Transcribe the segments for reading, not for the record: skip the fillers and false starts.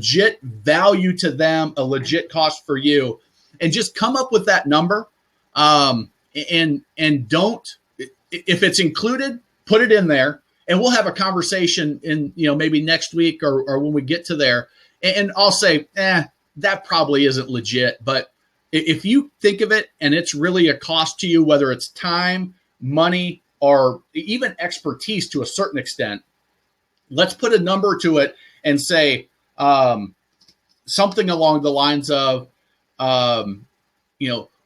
legit value to them, a legit cost for you, and just come up with that number. And don't, if it's included, put it in there, and we'll have a conversation in, maybe next week or when we get to there. And I'll say, that probably isn't legit. But if you think of it and it's really a cost to you, whether it's time, money, or even expertise to a certain extent, let's put a number to it and say something along the lines of,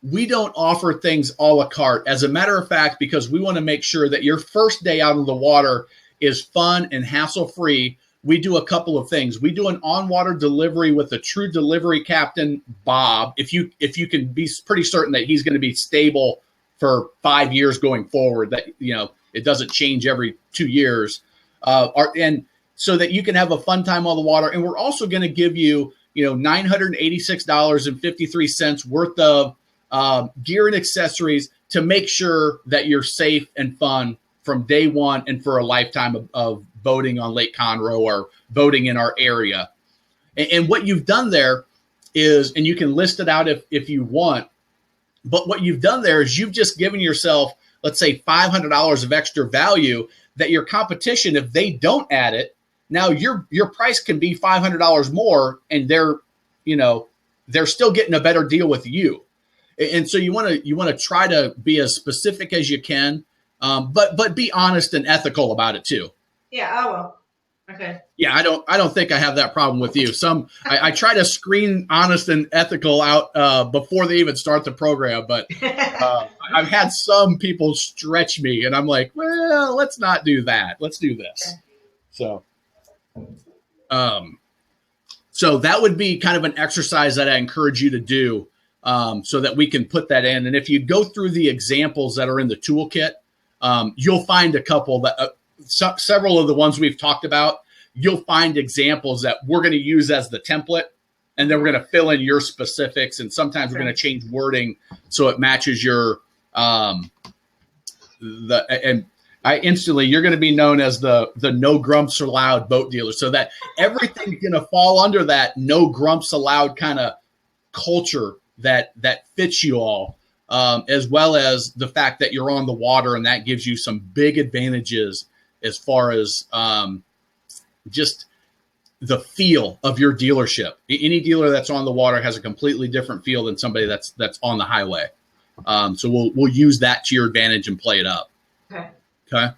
we don't offer things a la carte. As a matter of fact, because we want to make sure that your first day out on the water is fun and hassle-free, we do a couple of things. We do an on-water delivery with a true delivery captain, Bob. If you can be pretty certain that he's going to be stable for 5 years going forward, that it doesn't change every 2 years, and so that you can have a fun time on the water. And we're also going to give you $986.53 worth of gear and accessories to make sure that you're safe and fun from day one and for a lifetime of boating on Lake Conroe or boating in our area. And what you've done there is, and you can list it out if you want, but what you've done there is you've just given yourself, let's say, $500 of extra value that your competition, if they don't add it, now your price can be $500 more, and they're still getting a better deal with you. And so you want to try to be as specific as you can, but be honest and ethical about it too. Yeah, I will. Okay. Yeah, I don't think I have that problem with you. I try to screen honest and ethical out before they even start the program, but I've had some people stretch me, and I'm like, well, let's not do that. Let's do this. Okay. So that would be kind of an exercise that I encourage you to do, so that we can put that in. And if you go through the examples that are in the toolkit, you'll find a couple that several of the ones we've talked about. You'll find examples that we're going to use as the template, and then we're going to fill in your specifics. And sometimes we're going to change wording so it matches your you're going to be known as the no grumps allowed boat dealer, so that everything's going to fall under that no grumps allowed kind of culture that fits you all, as well as the fact that you're on the water, and that gives you some big advantages as far as just the feel of your dealership. Any dealer that's on the water has a completely different feel than somebody that's on the highway. So we'll use that to your advantage and play it up. Okay.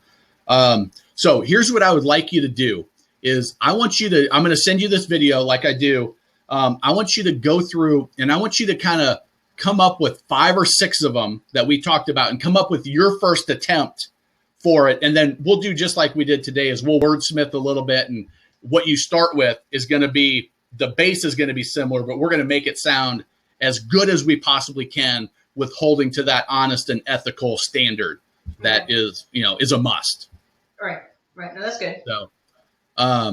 So here's what I would like you to do is I'm going to send you this video like I do. I want you to go through, and I want you to kind of come up with 5 or 6 of them that we talked about, and come up with your first attempt for it. And then we'll do just like we did today, is we'll wordsmith a little bit, and what you start with is going to be, the base is going to be similar, but we're going to make it sound as good as we possibly can with holding to that honest and ethical standard that is a must. Right. No, that's good. So, how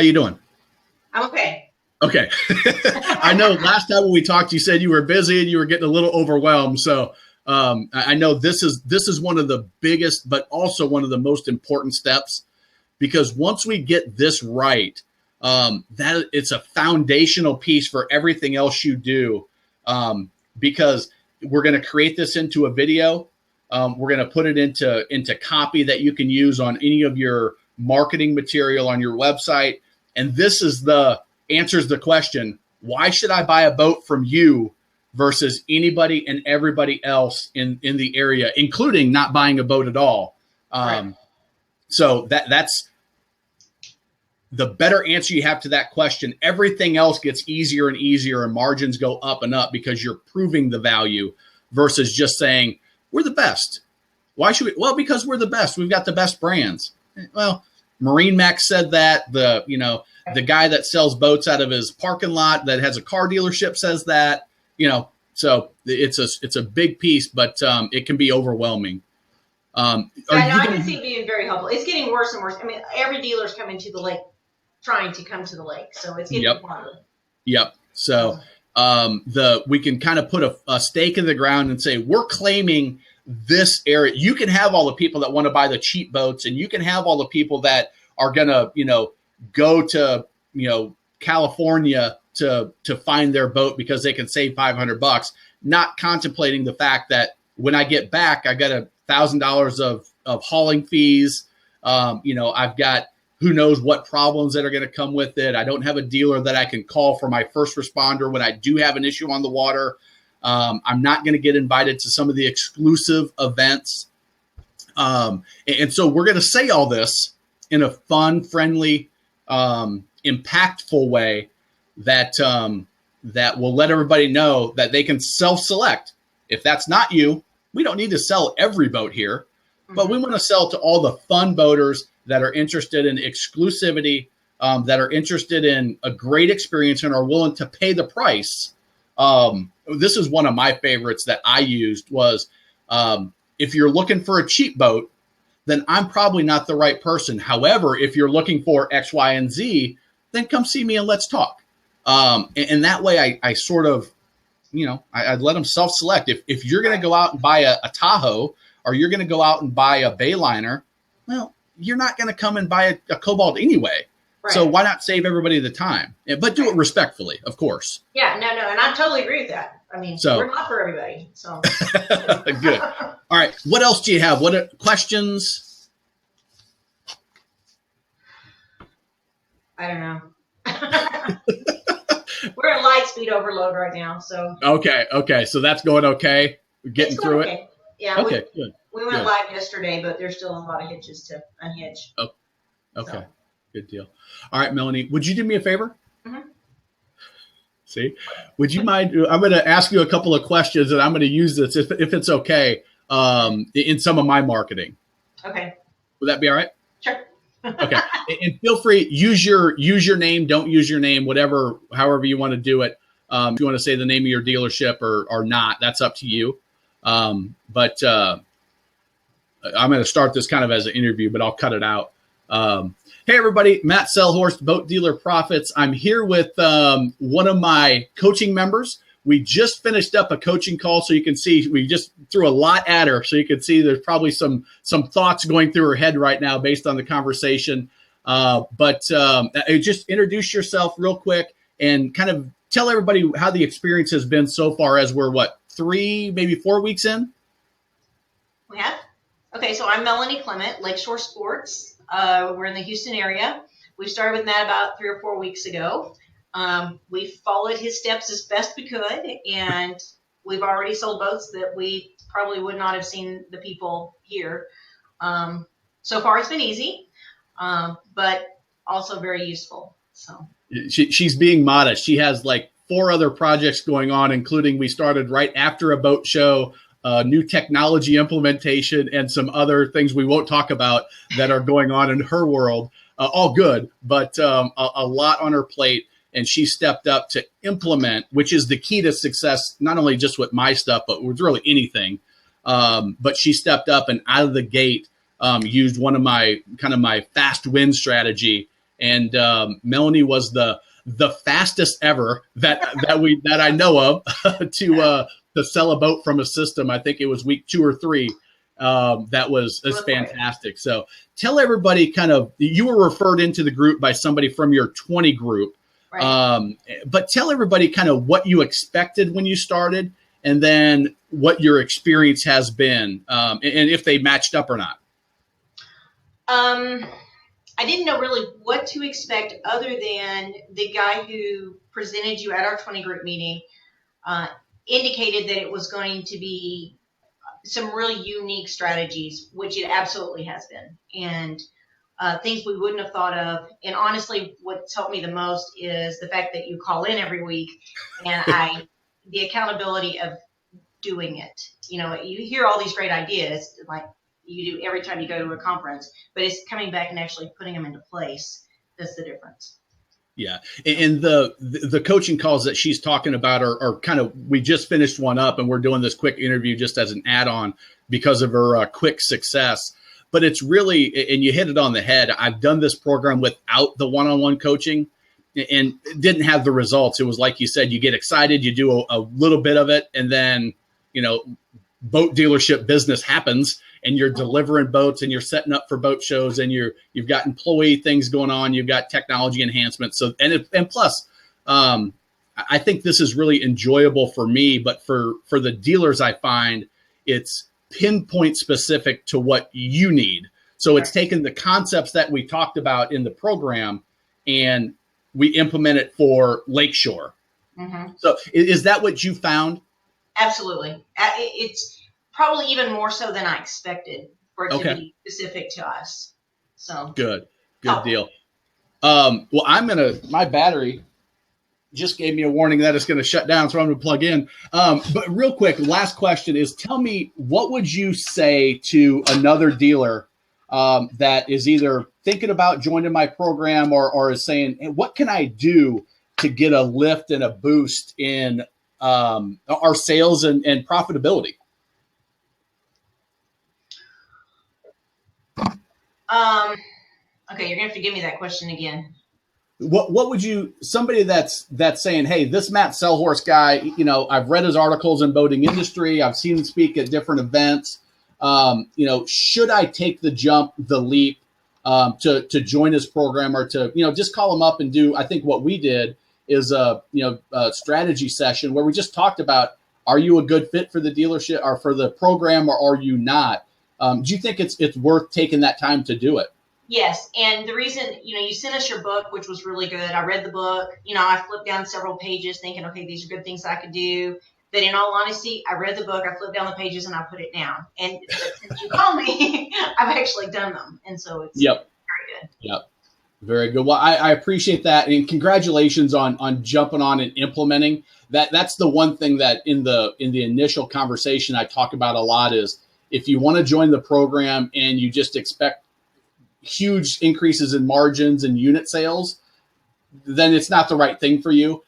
you doing? I'm okay. Okay. I know last time when we talked, you said you were busy and you were getting a little overwhelmed. So I know this is one of the biggest, but also one of the most important steps, because once we get this right, that it's a foundational piece for everything else you do, because we're going to create this into a video. We're going to put it into copy that you can use on any of your marketing material on your website. And this is answers the question, why should I buy a boat from you versus anybody and everybody else in the area, including not buying a boat at all? Right. So that's the better answer you have to that question. Everything else gets easier and easier, and margins go up and up because you're proving the value versus just saying, we're the best. Why should we? Well, because we're the best. We've got the best brands. Well, Marine Max said that. The guy that sells boats out of his parking lot that has a car dealership says that. So it's a big piece, but it can be overwhelming. I can see it being very helpful. It's getting worse and worse. I mean, every dealer's coming to the lake, trying to come to the lake, so it's getting harder. Yep. So we can kind of put a stake in the ground and say, we're claiming this area. You can have all the people that want to buy the cheap boats, and you can have all the people that are going to, go to, California to find their boat because they can save $500, not contemplating the fact that when I get back, I got $1,000 of hauling fees. I've got who knows what problems that are going to come with it. I don't have a dealer that I can call for my first responder when I do have an issue on the water. I'm not going to get invited to some of the exclusive events. And so we're going to say all this in a fun, friendly, impactful way that will let everybody know that they can self-select. If that's not you, we don't need to sell every boat here, but we want to sell to all the fun boaters that are interested in exclusivity, that are interested in a great experience and are willing to pay the price. This is one of my favorites that I used was, if you're looking for a cheap boat, then I'm probably not the right person. However, if you're looking for X, Y, and Z, then come see me and let's talk. And that way I sort of, I'd let them self-select. If you're going to go out and buy a Tahoe, or you're going to go out and buy a Bayliner, well, you're not going to come and buy a Cobalt anyway. Right. So why not save everybody the time? But do it respectfully, of course. Yeah, no, and I totally agree with that. I mean, we're not for everybody. So good. All right. What else do you have? What questions? I don't know. We're at light speed overload right now, so. Okay. So that's going okay. We're getting through it. Yeah. Okay. Good. We went live yesterday, but there's still a lot of hitches to unhitch. Oh. Okay. So. Good deal. All right, Melanie, would you do me a favor? Mm-hmm. See, would you mind? I'm going to ask you a couple of questions, and I'm going to use this if it's okay in some of my marketing. Okay. Would that be all right? Sure. Okay. And feel free, use your name, don't use your name, however you want to do it. If you want to say the name of your dealership or not, that's up to you. But I'm going to start this kind of as an interview, but I'll cut it out. Hey, everybody, Matt Selhorst, Boat Dealer Profits. I'm here with one of my coaching members. We just finished up a coaching call, so you can see we just threw a lot at her. So you can see there's probably some thoughts going through her head right now based on the conversation. But just introduce yourself real quick and kind of tell everybody how the experience has been so far as we're, 3, maybe 4 weeks in? We have? Okay, so I'm Melanie Clement, Lakeshore Sports. We're in the Houston area. We started with Matt about 3 or 4 weeks ago. We followed his steps as best we could, and we've already sold boats that we probably would not have seen the people here. So far, it's been easy, but also very useful. So she's being modest. She has 4 other projects going on, including we started right after a boat show, new technology implementation, and some other things we won't talk about that are going on in her world. All good, but a lot on her plate. And she stepped up to implement, which is the key to success, not only just with my stuff, but with really anything. But she stepped up and out of the gate used one of my fast win strategy. And Melanie was the fastest ever that I know of to sell a boat from a system. I think it was week 2 or 3. That was fantastic. So tell everybody you were referred into the group by somebody from your 20 group. Right. But tell everybody what you expected when you started, and then what your experience has been, and if they matched up or not. I didn't know really what to expect other than the guy who presented you at our 20 group meeting indicated that it was going to be some really unique strategies, which it absolutely has been. And things we wouldn't have thought of. And honestly, what's helped me the most is the fact that you call in every week and the accountability of doing it. You hear all these great ideas like you do every time you go to a conference, but it's coming back and actually putting them into place. That's the difference. Yeah. And the coaching calls that she's talking about are we just finished one up, and we're doing this quick interview just as an add-on because of her quick success. But it's really, and you hit it on the head, I've done this program without the one-on-one coaching and didn't have the results. It was like you said, you get excited, you do a little bit of it, and then, boat dealership business happens, and you're delivering boats and you're setting up for boat shows and you've got employee things going on. You've got technology enhancements. So, and plus, I think this is really enjoyable for me, but for the dealers, I find it's pinpoint specific to what you need. So it's taken the concepts that we talked about in the program and we implement it for Lakeshore. Mm-hmm. So is that what you found? Absolutely. It's probably even more so than I expected for it to be specific to us. So good deal. Well, my battery just gave me a warning that it's going to shut down, so I'm going to plug in. But real quick, last question is, tell me, what would you say to another dealer that is either thinking about joining my program or is saying, hey, what can I do to get a lift and a boost in our sales and profitability? Okay, you're going to have to give me that question again. What would you, somebody that's saying, hey, this Matt Selhorst guy, I've read his articles in boating industry, I've seen him speak at different events. Should I take the jump, the leap to join his program, or to, just call him up and do, I think what we did is a strategy session where we just talked about, are you a good fit for the dealership or for the program, or are you not? Do you think it's worth taking that time to do it? Yes. And the reason, you sent us your book, which was really good. I read the book. I flipped down several pages thinking, okay, these are good things I could do. But in all honesty, I read the book, I flipped down the pages, and I put it down. And since you called me, I've actually done them. And so it's very good. Yep. Very good. Well, I appreciate that. And congratulations on jumping on and implementing that. That's the one thing that in the initial conversation I talk about a lot is, if you want to join the program and you just expect huge increases in margins and unit sales, then it's not the right thing for you.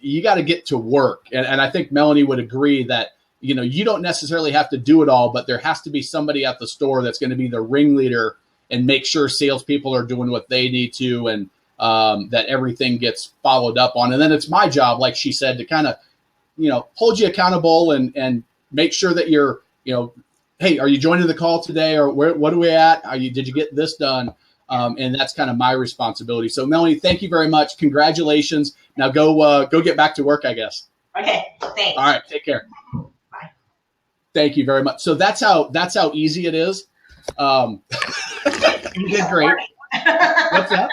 You got to get to work. And I think Melanie would agree that, you don't necessarily have to do it all, but there has to be somebody at the store that's going to be the ringleader and make sure salespeople are doing what they need to, and that everything gets followed up on. And then it's my job, like she said, to kind of, hold you accountable and make sure that you're, hey, are you joining the call today, or what are we at? Did you get this done? And that's kind of my responsibility. So Melanie, thank you very much. Congratulations. Now go get back to work, I guess. Okay. Thanks. All right. Take care. Bye. Thank you very much. So that's how easy it is. You did great. What's that?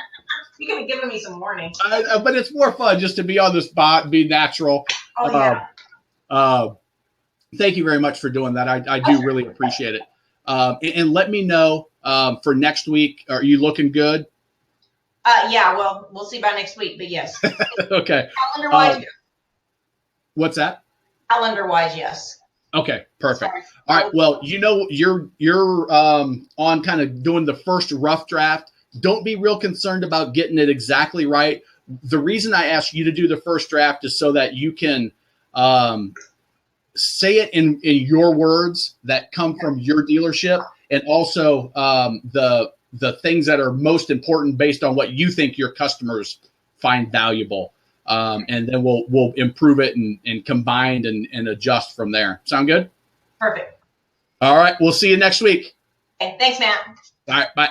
You could have given me some warning. But it's more fun just to be on the spot and be natural. Oh, yeah. Thank you very much for doing that. I do really appreciate it. And let me know for next week. Are you looking good? Yeah, well, we'll see by next week, but yes. Okay. Calendar-wise, yes. What's that? Calendar-wise, yes. Okay, perfect. Sorry. All right. Well, you're on kind of doing the first rough draft. Don't be real concerned about getting it exactly right. The reason I asked you to do the first draft is so that you can say it in your words that come from your dealership, and also the things that are most important based on what you think your customers find valuable. And then we'll improve it and combine and adjust from there. Sound good? Perfect. All right. We'll see you next week. Okay, thanks, Matt. All right. Bye.